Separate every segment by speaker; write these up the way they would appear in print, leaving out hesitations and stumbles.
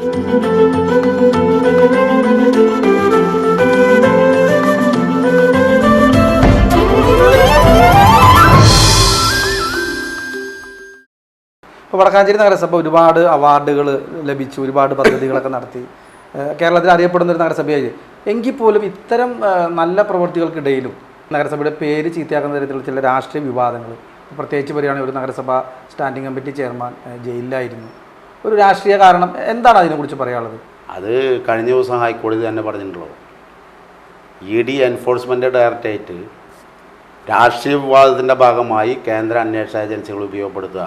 Speaker 1: ഇപ്പോൾ വടക്കാഞ്ചേരി നഗരസഭ ഒരുപാട് അവാർഡുകൾ ലഭിച്ചു, ഒരുപാട് പദ്ധതികളൊക്കെ നടത്തി, കേരളത്തിൽ അറിയപ്പെടുന്ന ഒരു നഗരസഭയായി. എങ്കിൽ പോലും ഇത്തരം നല്ല പ്രവൃത്തികൾക്കിടയിലും നഗരസഭയുടെ പേര് ചീത്തയാക്കുന്ന തരത്തിലുള്ള ചില രാഷ്ട്രീയ വിവാദങ്ങൾ, പ്രത്യേകിച്ച് പറയുകയാണെങ്കിൽ ഒരു നഗരസഭ സ്റ്റാൻഡിംഗ് കമ്മിറ്റി ചെയർമാൻ ജയിലിലായിരുന്നു. ഒരു രാഷ്ട്രീയ കാരണം എന്താണ് അതിനെക്കുറിച്ച് പറയാനുള്ളത്?
Speaker 2: അത് കഴിഞ്ഞ ദിവസം ഹൈക്കോടതി തന്നെ പറഞ്ഞിട്ടുള്ളൂ. ED എൻഫോഴ്സ്മെൻറ്റ് ഡയറക്ടറേറ്റ് രാഷ്ട്രീയ വിവാദത്തിൻ്റെ ഭാഗമായി കേന്ദ്ര അന്വേഷണ ഏജൻസികൾ ഉപയോഗപ്പെടുത്തുക.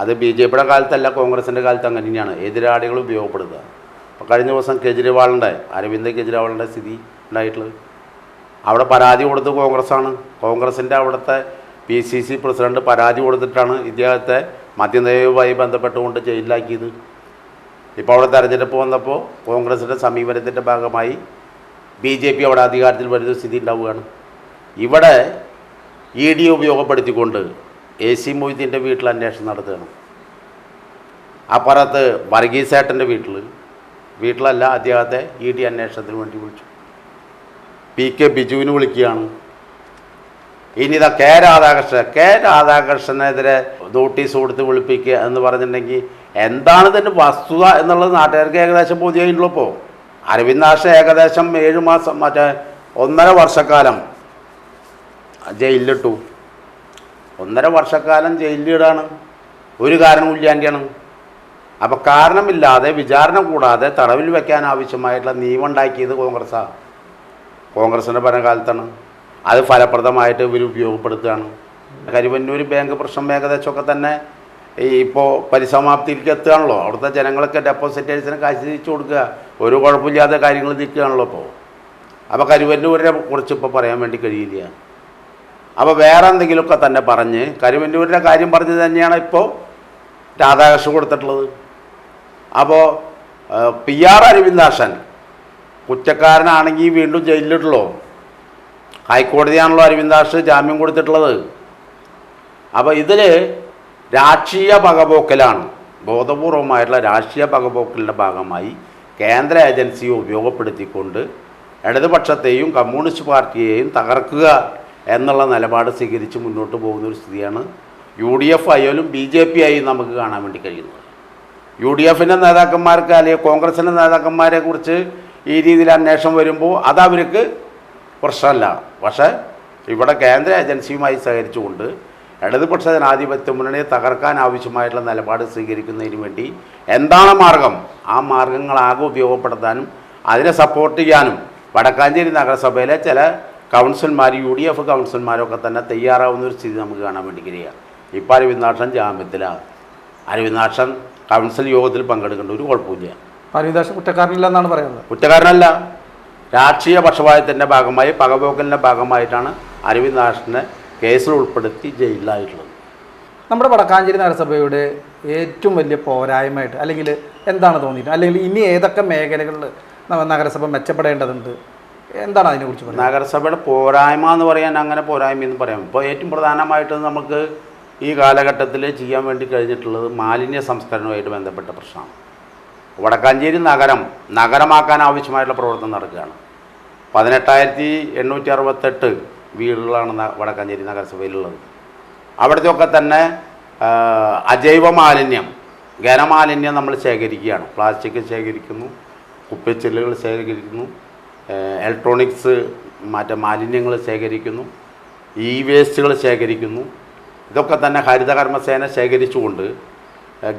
Speaker 2: അത് BJPയുടെ കാലത്തല്ല, കോൺഗ്രസിൻ്റെ കാലത്ത് അങ്ങനെ തന്നെയാണ് എതിരാളികൾ ഉപയോഗപ്പെടുത്തുക. അപ്പോൾ കഴിഞ്ഞ ദിവസം അരവിന്ദ് കെജ്രിവാളിൻ്റെ സ്ഥിതി ഉണ്ടായിട്ടുള്ളത്, അവിടെ പരാതി കൊടുത്ത് കോൺഗ്രസ്സാണ്. കോൺഗ്രസിൻ്റെ അവിടുത്തെ PCC പ്രസിഡന്റ് പരാതി കൊടുത്തിട്ടാണ് ഇദ്ദേഹത്തെ മദ്യനയവുമായി ബന്ധപ്പെട്ടുകൊണ്ട് ജയിലിലാക്കിയത്. ഇപ്പോൾ അവിടെ തെരഞ്ഞെടുപ്പ് വന്നപ്പോൾ കോൺഗ്രസിൻ്റെ സമീപനത്തിൻ്റെ ഭാഗമായി BJP അവിടെ അധികാരത്തിൽ വരുന്ന സ്ഥിതി ഉണ്ടാവുകയാണ്. ഇവിടെ ED ഉപയോഗപ്പെടുത്തിക്കൊണ്ട് AC മൊയ്തീൻ്റെ വീട്ടിൽ അന്വേഷണം നടത്തുകയാണ്. അപ്പുറത്ത് വർഗീസേട്ടൻ്റെ വീട്ടിലല്ല, അദ്ദേഹത്തെ ED അന്വേഷണത്തിന് വേണ്ടി വിളിച്ചു. PK ബിജുവിന് വിളിക്കുകയാണ്. ഇനി ഇതാ കെ രാധാകൃഷ്ണനെതിരെ നോട്ടീസ് കൊടുത്ത് വിളിപ്പിക്കുക എന്ന് പറഞ്ഞിട്ടുണ്ടെങ്കിൽ എന്താണ് ഇതിൻ്റെ വസ്തുത എന്നുള്ളത് നാട്ടുകാർക്ക് ഏകദേശം ബോധ്യമായിട്ടുള്ളൂ. ഇപ്പോൾ അരവിന്ദാക്ഷ ഏകദേശം 7 മാസം 1.5 വർഷക്കാലം ജയിലിലിട്ടു. 1.5 വർഷക്കാലം ജയിലിലിടാണ്, ഒരു കാരണമില്ലാണ്ടാണ്. അപ്പോൾ കാരണമില്ലാതെ വിചാരണ കൂടാതെ തടവിൽ വയ്ക്കാൻ ആവശ്യമായിട്ടുള്ള നിയമം ഉണ്ടാക്കിയത് കോൺഗ്രസിൻ്റെ ഭരണകാലത്താണ്. അത് ഫലപ്രദമായിട്ട് ഇവർ ഉപയോഗപ്പെടുത്തുകയാണ്. കരുവന്നൂർ ബാങ്ക് പ്രശ്നം ഏകദേശമൊക്കെ തന്നെ ഇപ്പോൾ പരിസമാപ്തിയിലേക്ക് എത്തുകയാണല്ലോ. അവിടുത്തെ ജനങ്ങളൊക്കെ ഡെപ്പോസിറ്റേഴ്സിന് കാശ് തിരിച്ചു കൊടുക്കുക, ഒരു കുഴപ്പമില്ലാത്ത കാര്യങ്ങൾ നിൽക്കുകയാണല്ലോ ഇപ്പോൾ. അപ്പോൾ കരുവന്നൂരിനെ കുറിച്ച് ഇപ്പോൾ പറയാൻ വേണ്ടി കഴിയില്ല. അപ്പോൾ വേറെ എന്തെങ്കിലുമൊക്കെ തന്നെ പറഞ്ഞ് കരുവന്നൂരിൻ്റെ കാര്യം പറഞ്ഞ് തന്നെയാണ് ഇപ്പോൾ രാധാകൃഷ്ണൻ കൊടുത്തിട്ടുള്ളത്. അപ്പോൾ PR അരവിന്ദാക്ഷൻ കുറ്റക്കാരനാണെങ്കിൽ വീണ്ടും ജയിലിലിട്ടുള്ളൂ. ഹൈക്കോടതിയാണല്ലോ അരവിന്ദാക്ഷ ജാമ്യം കൊടുത്തിട്ടുള്ളത്. അപ്പോൾ ഇതിൽ രാഷ്ട്രീയ പകപോക്കലാണ്, ബോധപൂർവമായിട്ടുള്ള രാഷ്ട്രീയ പകപോക്കലിൻ്റെ ഭാഗമായി കേന്ദ്ര ഏജൻസിയെ ഉപയോഗപ്പെടുത്തിക്കൊണ്ട് ഇടതുപക്ഷത്തെയും കമ്മ്യൂണിസ്റ്റ് പാർട്ടിയെയും തകർക്കുക എന്നുള്ള നിലപാട് സ്വീകരിച്ച് മുന്നോട്ട് പോകുന്നൊരു സ്ഥിതിയാണ് UDF ആയാലും BJP ആയും നമുക്ക് കാണാൻ വേണ്ടി കഴിയുന്നത്. UDFൻ്റെ നേതാക്കന്മാർക്ക് അല്ലെങ്കിൽ കോൺഗ്രസിൻ്റെ നേതാക്കന്മാരെ കുറിച്ച് ഈ രീതിയിൽ അന്വേഷണം വരുമ്പോൾ അതവർക്ക് പ്രശ്നമല്ല. പക്ഷേ ഇവിടെ കേന്ദ്ര ഏജൻസിയുമായി സഹകരിച്ചുകൊണ്ട് ഇടതുപക്ഷ ജനാധിപത്യ മുന്നണിയെ തകർക്കാൻ ആവശ്യമായിട്ടുള്ള നിലപാട് സ്വീകരിക്കുന്നതിന് വേണ്ടി എന്താണ് മാർഗം, ആ മാർഗങ്ങളാകെ ഉപയോഗപ്പെടുത്താനും അതിനെ സപ്പോർട്ട് ചെയ്യാനും വടക്കാഞ്ചേരി നഗരസഭയിലെ ചില കൗൺസിലർമാർ, UDF കൗൺസിലർമാരൊക്കെ തന്നെ തയ്യാറാവുന്ന ഒരു സ്ഥിതി നമുക്ക് കാണാൻ വേണ്ടി കഴിയുക. ഇപ്പോൾ അരവിന്ദാക്ഷൻ ജാമ്യത്തിലാണ്. അരവിന്ദാക്ഷൻ കൗൺസിൽ യോഗത്തിൽ പങ്കെടുക്കേണ്ട ഒരു കുഴപ്പമില്ല.
Speaker 1: അരവിന്ദാക്ഷൻ കുറ്റക്കാരനില്ല എന്നാണ് പറയുന്നത്.
Speaker 2: കുറ്റക്കാരനല്ല, രാഷ്ട്രീയ പക്ഷപാതത്തിൻ്റെ ഭാഗമായി പകപോക്കലിൻ്റെ ഭാഗമായിട്ടാണ് അരവിന്ദാക്ഷനെ കേസിൽ ഉൾപ്പെടുത്തി ജയിലിലായിട്ടുള്ളത്.
Speaker 1: നമ്മുടെ വടക്കാഞ്ചേരി നഗരസഭയുടെ ഏറ്റവും വലിയ പോരായ്മയായിട്ട് അല്ലെങ്കിൽ എന്താണ് തോന്നിയിട്ട്, അല്ലെങ്കിൽ ഇനി ഏതൊക്കെ മേഖലകളിൽ നഗരസഭ മെച്ചപ്പെടേണ്ടതുണ്ട്, എന്താണ് അതിനെക്കുറിച്ച് പറയുന്നത്?
Speaker 2: നഗരസഭയുടെ പോരായ്മ എന്ന് പറയാൻ അങ്ങനെ പോരായ്മയെന്ന് പറയാം. ഇപ്പോൾ ഏറ്റവും പ്രധാനമായിട്ട് നമുക്ക് ഈ കാലഘട്ടത്തിൽ ചെയ്യാൻ വേണ്ടി കഴിഞ്ഞിട്ടുള്ളത് മാലിന്യ സംസ്കരണവുമായിട്ട് ബന്ധപ്പെട്ട പ്രശ്നമാണ്. വടക്കാഞ്ചേരി നഗരമാക്കാൻ ആവശ്യമായിട്ടുള്ള പ്രവർത്തനം നടക്കുകയാണ്. 18,868 വീടുകളാണ് വടക്കാഞ്ചേരി നഗരസഭയിലുള്ളത്. അവിടുത്തെയൊക്കെ തന്നെ അജൈവ മാലിന്യം, ഘനമാലിന്യം നമ്മൾ ശേഖരിക്കുകയാണ്. പ്ലാസ്റ്റിക് ശേഖരിക്കുന്നു, കുപ്പിച്ചില്ലുകൾ ശേഖരിക്കുന്നു, ഇലക്ട്രോണിക്സ് മാലിന്യങ്ങൾ ശേഖരിക്കുന്നു, വേസ്റ്റുകൾ ശേഖരിക്കുന്നു. ഇതൊക്കെ തന്നെ ഹരിതകർമ്മസേന ശേഖരിച്ചുകൊണ്ട്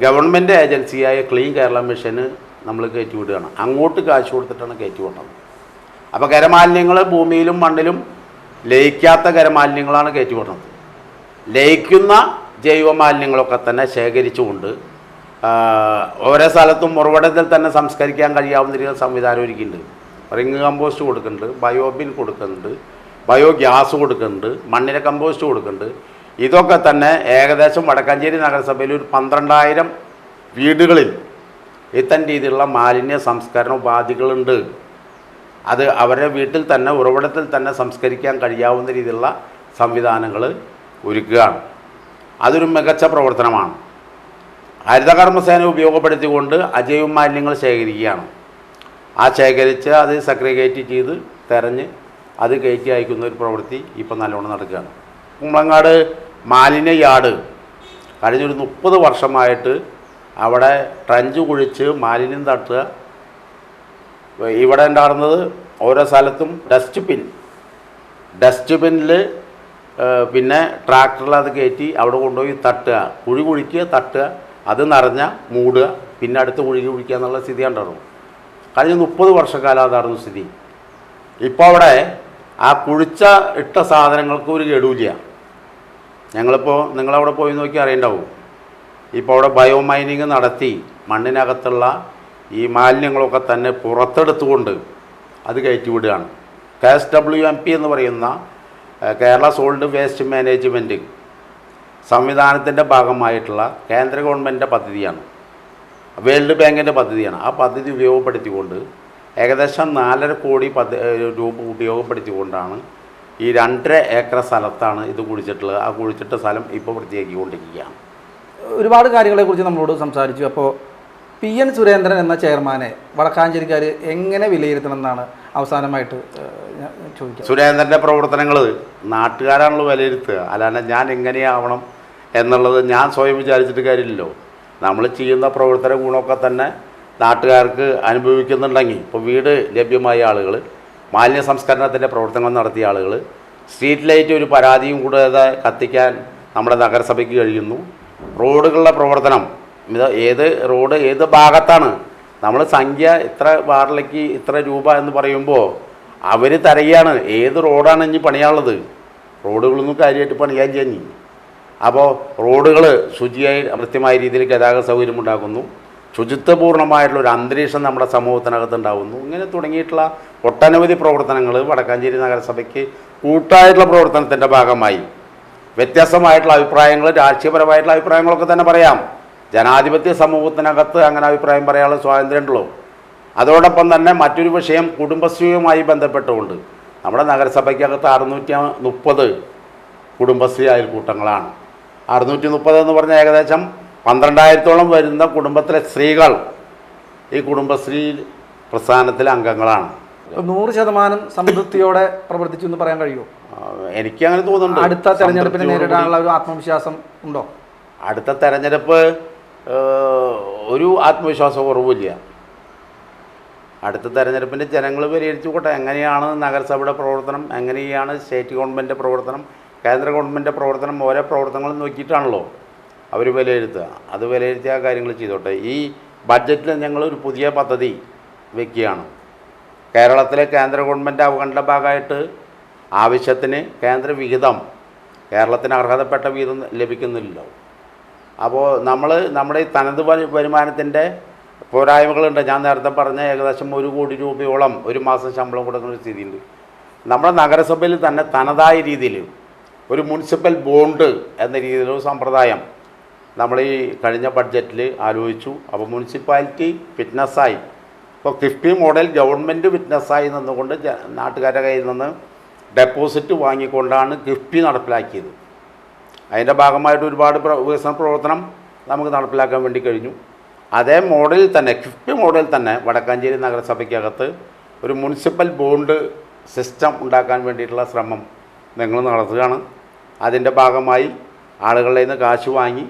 Speaker 2: ഗവൺമെൻറ് ഏജൻസിയായ ക്ലീൻ കേരള മിഷന് നമ്മൾ കയറ്റിവിടുകയാണ്. അങ്ങോട്ട് കാശ് കൊടുത്തിട്ടാണ് കയറ്റിവിടുന്നത്. അപ്പോൾ ഖരമാലിന്യങ്ങൾ ഭൂമിയിലും മണ്ണിലും ലയിക്കാത്ത ഖരമാലിന്യങ്ങളാണ് കയറ്റിവിടുന്നത്. ലയിക്കുന്ന ജൈവമാലിന്യങ്ങളൊക്കെ തന്നെ ശേഖരിച്ചുകൊണ്ട് ഓരോ സ്ഥലത്തും ഉറവിടത്തിൽ തന്നെ സംസ്കരിക്കാൻ കഴിയാവുന്ന രീതിയിൽ സംവിധാനം ഒരുക്കിയിട്ടുണ്ട്. റിങ് കമ്പോസ്റ്റ് കൊടുക്കുന്നുണ്ട്, ബയോബിൻ കൊടുക്കുന്നുണ്ട്, ബയോഗ്യാസ് കൊടുക്കുന്നുണ്ട്, മണ്ണിര കമ്പോസ്റ്റ് കൊടുക്കുന്നുണ്ട്. ഇതൊക്കെ തന്നെ ഏകദേശം വടക്കാഞ്ചേരി നഗരസഭയിൽ ഒരു 12,000 വീടുകളിൽ ഇത്തരം രീതിയിലുള്ള മാലിന്യ സംസ്കരണ ഉപാധികളുണ്ട്. അത് അവരുടെ വീട്ടിൽ തന്നെ ഉറവിടത്തിൽ തന്നെ സംസ്കരിക്കാൻ കഴിയാവുന്ന രീതിയിലുള്ള സംവിധാനങ്ങൾ ഒരുക്കുകയാണ്. അതൊരു മികച്ച പ്രവർത്തനമാണ്. ഹരിതകർമ്മസേന ഉപയോഗപ്പെടുത്തിക്കൊണ്ട് അജൈവ മാലിന്യങ്ങൾ ശേഖരിക്കുകയാണ്. ആ ശേഖരിച്ച് അത് സെഗ്രിഗേറ്റ് ചെയ്ത് തെരഞ്ഞ് അത് കയറ്റി അയക്കുന്ന ഒരു പ്രവൃത്തി ഇപ്പം നല്ലോണം നടക്കുകയാണ്. കുമ്പളങ്ങാട് മാലിന്യ യാർഡ് കഴിഞ്ഞൊരു 30 വർഷമായിട്ട് അവിടെ ട്രഞ്ച് കുഴിച്ച് മാലിന്യം തട്ടുക. ഇവിടെ ഉണ്ടാകുന്നത് ഓരോ സ്ഥലത്തും ഡസ്റ്റ്ബിന്നിൽ പിന്നെ ട്രാക്ടറിൽ അത് കയറ്റി അവിടെ കൊണ്ടുപോയി തട്ടുക, കുഴി കുഴിക്കുക, തട്ടുക, അത് നിറഞ്ഞ മൂടുക, പിന്നെ അടുത്ത് കുഴി കുഴിക്കുക എന്നുള്ള സ്ഥിതി ഉണ്ടായിരുന്നു. കഴിഞ്ഞ 30 വർഷക്കാലം അതായിരുന്നു സ്ഥിതി. ഇപ്പോൾ അവിടെ ആ കുഴിച്ച ഇട്ട സാധനങ്ങൾക്ക് ഒരു കേടുമില്ല. ഞങ്ങളിപ്പോൾ നിങ്ങളവിടെ പോയി നോക്കി അറിയണ്ടാവും. ഇപ്പോൾ അവിടെ ബയോ മൈനിങ് നടത്തി മണ്ണിനകത്തുള്ള ഈ മാലിന്യങ്ങളൊക്കെ തന്നെ പുറത്തെടുത്തുകൊണ്ട് അത് കയറ്റി വിടുകയാണ്. KSWMP എന്ന് പറയുന്ന കേരള സോളിഡ് വേസ്റ്റ് മാനേജ്മെൻറ്റ് സംവിധാനത്തിൻ്റെ ഭാഗമായിട്ടുള്ള കേന്ദ്ര ഗവൺമെൻറ്റിൻ്റെ പദ്ധതിയാണ്, വേൾഡ് ബാങ്കിൻ്റെ പദ്ധതിയാണ്. ആ പദ്ധതി ഉപയോഗപ്പെടുത്തിക്കൊണ്ട് ഏകദേശം 4.5 കോടി രൂപ ഉപയോഗപ്പെടുത്തിക്കൊണ്ടാണ് ഈ 2.5 ഏക്കർ സ്ഥലത്താണ് ഇത് കുഴിച്ചിട്ടുള്ളത്. ആ കുഴിച്ചിട്ട സ്ഥലം ഇപ്പോൾ വൃത്തിയാക്കിക്കൊണ്ടിരിക്കുകയാണ്.
Speaker 1: ഒരുപാട് കാര്യങ്ങളെക്കുറിച്ച് നമ്മളോട് സംസാരിച്ചു. അപ്പോൾ PN സുരേന്ദ്രൻ എന്ന ചെയർമാനെ വടക്കാഞ്ചേരിക്കാർ എങ്ങനെ വിലയിരുത്തണം എന്നാണ് അവസാനമായിട്ട് ഞാൻ ചോദിക്കുക.
Speaker 2: സുരേന്ദ്രൻ്റെ പ്രവർത്തനങ്ങൾ നാട്ടുകാരാണല്ലോ വിലയിരുത്തുക, അല്ലാണ്ട് ഞാൻ എങ്ങനെയാവണം എന്നുള്ളത് ഞാൻ സ്വയം വിചാരിച്ചിട്ട് കാര്യമില്ലല്ലോ. നമ്മൾ ചെയ്യുന്ന പ്രവർത്തന ഗുണമൊക്കെ തന്നെ നാട്ടുകാർക്ക് അനുഭവിക്കുന്നുണ്ടെങ്കിൽ, ഇപ്പോൾ വീട് ലഭ്യമായ ആളുകൾ, മാലിന്യ സംസ്കരണത്തിൻ്റെ പ്രവർത്തനങ്ങൾ നടത്തിയ ആളുകൾ, സ്ട്രീറ്റ് ലൈറ്റ് ഒരു പരാതിയും കൂടാതെ കത്തിക്കാൻ നമ്മുടെ നഗരസഭയ്ക്ക് കഴിയുന്നു. റോഡുകളുടെ പ്രവർത്തനം, ഏത് റോഡ് ഏത് ഭാഗത്താണ്, നമ്മൾ സംഖ്യ ഇത്ര വാറിലേക്ക് ഇത്ര രൂപ എന്ന് പറയുമ്പോൾ അവർ തരയാണ് ഏത് റോഡാണ് ഇനി പണിയാനുള്ളത്. റോഡുകളൊന്നും കാര്യമായിട്ട് പണിയാൻ കഴിഞ്ഞു. അപ്പോൾ റോഡുകൾ ശുചിയായി കൃത്യമായ രീതിയിൽ ഗതാഗത സൗകര്യം ഉണ്ടാക്കുന്നു, ശുചിത്വപൂർണ്ണമായിട്ടുള്ളൊരു അന്തരീക്ഷം നമ്മുടെ സമൂഹത്തിനകത്ത് ഉണ്ടാകുന്നു. ഇങ്ങനെ തുടങ്ങിയിട്ടുള്ള ഒട്ടനവധി പ്രവർത്തനങ്ങൾ വടക്കാഞ്ചേരി നഗരസഭയ്ക്ക് കൂട്ടായിട്ടുള്ള പ്രവർത്തനത്തിൻ്റെ ഭാഗമായി വ്യത്യസ്തമായിട്ടുള്ള അഭിപ്രായങ്ങൾ, രാഷ്ട്രീയപരമായിട്ടുള്ള അഭിപ്രായങ്ങളൊക്കെ തന്നെ പറയാം. ജനാധിപത്യ സമൂഹത്തിനകത്ത് അങ്ങനെ അഭിപ്രായം പറയാനുള്ള സ്വാതന്ത്ര്യമുണ്ടല്ലോ. അതോടൊപ്പം തന്നെ മറ്റൊരു വിഷയം കുടുംബശ്രീയുമായി ബന്ധപ്പെട്ടുകൊണ്ട് നമ്മുടെ നഗരസഭയ്ക്കകത്ത് 630 കുടുംബശ്രീ അയൽക്കൂട്ടങ്ങളാണ്. 630 എന്ന് പറഞ്ഞാൽ ഏകദേശം 12,000-ഓളം വരുന്ന കുടുംബത്തിലെ സ്ത്രീകൾ ഈ കുടുംബശ്രീ പ്രസ്ഥാനത്തിലെ അംഗങ്ങളാണ്.
Speaker 1: 100% സംതൃപ്തിയോടെ പ്രവർത്തിച്ചു എന്ന് പറയാൻ കഴിയുമോ?
Speaker 2: എനിക്ക് അങ്ങനെ തോന്നുന്നുണ്ട്.
Speaker 1: അടുത്ത തെരഞ്ഞെടുപ്പിനെ നേരിടാനുള്ള ഒരു ആത്മവിശ്വാസം ഉണ്ടോ?
Speaker 2: അടുത്ത തെരഞ്ഞെടുപ്പ് ഒരു ആത്മവിശ്വാസ കുറവില്ല. അടുത്ത തെരഞ്ഞെടുപ്പിൻ്റെ ജനങ്ങൾ പരിഹരിച്ചുകൊട്ടെ. എങ്ങനെയാണ് നഗരസഭയുടെ പ്രവർത്തനം, എങ്ങനെയാണ് സ്റ്റേറ്റ് ഗവൺമെൻറ് പ്രവർത്തനം, കേന്ദ്ര ഗവൺമെൻറ് പ്രവർത്തനം, ഓരോ പ്രവർത്തനങ്ങളും നോക്കിയിട്ടാണല്ലോ അവർ വിലയിരുത്തുക. അത് വിലയിരുത്തിയ കാര്യങ്ങൾ ചെയ്തോട്ടെ. ഈ ബഡ്ജറ്റിൽ ഞങ്ങളൊരു പുതിയ പദ്ധതി വയ്ക്കുകയാണ്. കേരളത്തിലെ കേന്ദ്ര ഗവൺമെൻറ് അവഗണന ഭാഗമായിട്ട് ആവശ്യത്തിന് കേന്ദ്ര വിഹിതം കേരളത്തിന് അർഹതപ്പെട്ട വിഹിതം ലഭിക്കുന്നില്ലല്ലോ. അപ്പോൾ നമ്മുടെ ഈ തനത് വരുമാനത്തിൻ്റെ പോരായ്മകളുണ്ട്. ഞാൻ നേരത്തെ പറഞ്ഞ ഏകദേശം 1 കോടി രൂപയോളം ഒരു മാസം ശമ്പളം കൊടുക്കുന്ന ഒരു സ്ഥിതിയുണ്ട്. നമ്മുടെ നഗരസഭയിൽ തന്നെ തനതായ രീതിയിൽ ഒരു മുനിസിപ്പൽ ബോണ്ട് എന്ന രീതിയിലൊരു സമ്പ്രദായം നമ്മൾ ഈ കഴിഞ്ഞ ബഡ്ജറ്റിൽ ആലോചിച്ചു. അപ്പോൾ മുനിസിപ്പാലിറ്റി ഫിറ്റ്നസ്സായി, ഇപ്പോൾ കിഫ്ബി മോഡൽ ഗവൺമെൻറ് ഫിറ്റ്നസ്സായി നിന്നുകൊണ്ട് നാട്ടുകാരുടെ കയ്യിൽ നിന്ന് ഡെപ്പോസിറ്റ് വാങ്ങിക്കൊണ്ടാണ് കിഫ്ബി നടപ്പിലാക്കിയത്. അതിൻ്റെ ഭാഗമായിട്ട് ഒരുപാട് വികസന പ്രവർത്തനം നമുക്ക് നടപ്പിലാക്കാൻ വേണ്ടി കഴിഞ്ഞു. അതേ മോഡലിൽ തന്നെ, കിഫ്ബി മോഡലിൽ തന്നെ വടക്കാഞ്ചേരി നഗരസഭയ്ക്കകത്ത് ഒരു മുനിസിപ്പൽ ബോണ്ട് സിസ്റ്റം ഉണ്ടാക്കാൻ വേണ്ടിയിട്ടുള്ള ശ്രമം നിങ്ങൾ നടത്തുകയാണ്. അതിൻ്റെ ഭാഗമായി ആളുകളുടെ നിന്ന് കാശ് വാങ്ങി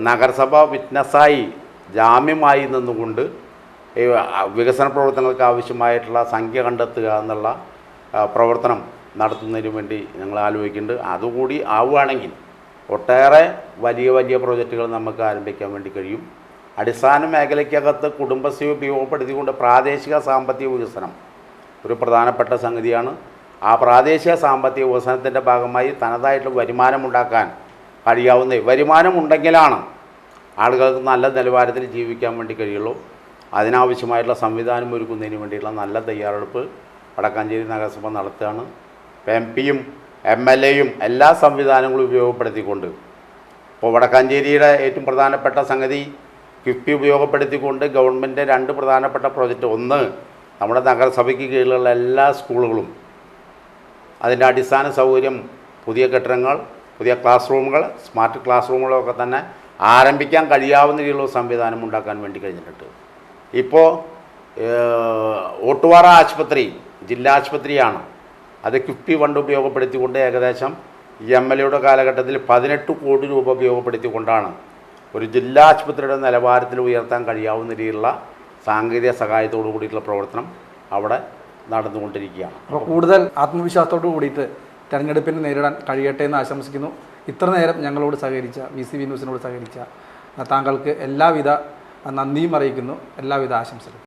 Speaker 2: നഗരസഭ വിറ്റ്നസ്സായി ജാമ്യമായി നിന്നുകൊണ്ട് വികസന പ്രവർത്തനങ്ങൾക്ക് ആവശ്യമായിട്ടുള്ള സംഖ്യ കണ്ടെത്തുക എന്നുള്ള പ്രവർത്തനം നടത്തുന്നതിന് വേണ്ടി ഞങ്ങൾ ആലോചിക്കുന്നുണ്ട്. അതുകൂടി ആവുകയാണെങ്കിൽ ഒട്ടേറെ വലിയ വലിയ പ്രോജക്റ്റുകൾ നമുക്ക് ആരംഭിക്കാൻ വേണ്ടി കഴിയും. അടിസ്ഥാന മേഖലയ്ക്കകത്ത് കുടുംബശ്രീ ഉപയോഗപ്പെടുത്തിക്കൊണ്ട് പ്രാദേശിക സാമ്പത്തിക വികസനം ഒരു പ്രധാനപ്പെട്ട സംഗതിയാണ്. ആ പ്രാദേശിക സാമ്പത്തിക വികസനത്തിൻ്റെ ഭാഗമായി തനതായിട്ടുള്ള വരുമാനമുണ്ടാക്കാൻ കഴിയാവുന്ന വരുമാനമുണ്ടെങ്കിലാണ് ആളുകൾക്ക് നല്ല നിലവാരത്തിൽ ജീവിക്കാൻ വേണ്ടി കഴിയുള്ളൂ. അതിനാവശ്യമായിട്ടുള്ള സംവിധാനം ഒരുക്കുന്നതിന് വേണ്ടിയിട്ടുള്ള നല്ല തയ്യാറെടുപ്പ് വടക്കാഞ്ചേരി നഗരസഭ നടത്തുകയാണ്. MP-യും MLA-യും എല്ലാ സംവിധാനങ്ങളും ഉപയോഗപ്പെടുത്തിക്കൊണ്ട് ഇപ്പോൾ വടക്കാഞ്ചേരിയുടെ ഏറ്റവും പ്രധാനപ്പെട്ട സംഗതി കിഫ്ബി ഉപയോഗപ്പെടുത്തിക്കൊണ്ട് ഗവൺമെൻറ് 2 പ്രധാനപ്പെട്ട പ്രോജക്റ്റ്. ഒന്ന്, നമ്മുടെ നഗരസഭയ്ക്ക് കീഴിലുള്ള എല്ലാ സ്കൂളുകളും അതിൻ്റെ അടിസ്ഥാന സൗകര്യം, പുതിയ കെട്ടിടങ്ങൾ, പുതിയ ക്ലാസ് റൂമുകൾ, സ്മാർട്ട് ക്ലാസ് റൂമുകളൊക്കെ തന്നെ ആരംഭിക്കാൻ കഴിയാവുന്ന രീതിയിലുള്ള സംവിധാനം ഉണ്ടാക്കാൻ വേണ്ടി കഴിഞ്ഞിട്ടുണ്ട്. ഇപ്പോൾ ഓട്ടുപാറ ആശുപത്രി ജില്ലാ ആശുപത്രിയാണ്. അത് കിഫ്ബി ഫണ്ട് ഉപയോഗപ്പെടുത്തിക്കൊണ്ട് ഏകദേശം MLAയുടെ കാലഘട്ടത്തിൽ 18 കോടി രൂപ ഉപയോഗപ്പെടുത്തിക്കൊണ്ടാണ് ഒരു ജില്ലാ ആശുപത്രിയുടെ നിലവാരത്തിൽ ഉയർത്താൻ കഴിയാവുന്ന രീതിയിലുള്ള സാങ്കേതിക സഹായത്തോടു കൂടിയിട്ടുള്ള പ്രവർത്തനം അവിടെ നടന്നുകൊണ്ടിരിക്കുകയാണ്.
Speaker 1: അപ്പോൾ കൂടുതൽ ആത്മവിശ്വാസത്തോടു കൂടിയിട്ട് തെരഞ്ഞെടുപ്പിനെ നേരിടാൻ കഴിയട്ടെ എന്ന് ആശംസിക്കുന്നു. ഇത്ര നേരം ഞങ്ങളോട് സഹകരിച്ച VCV ന്യൂസിനോട് സഹകരിച്ച താങ്കൾക്ക് എല്ലാവിധ നന്ദിയും അറിയിക്കുന്നു. എല്ലാവിധ ആശംസകളും.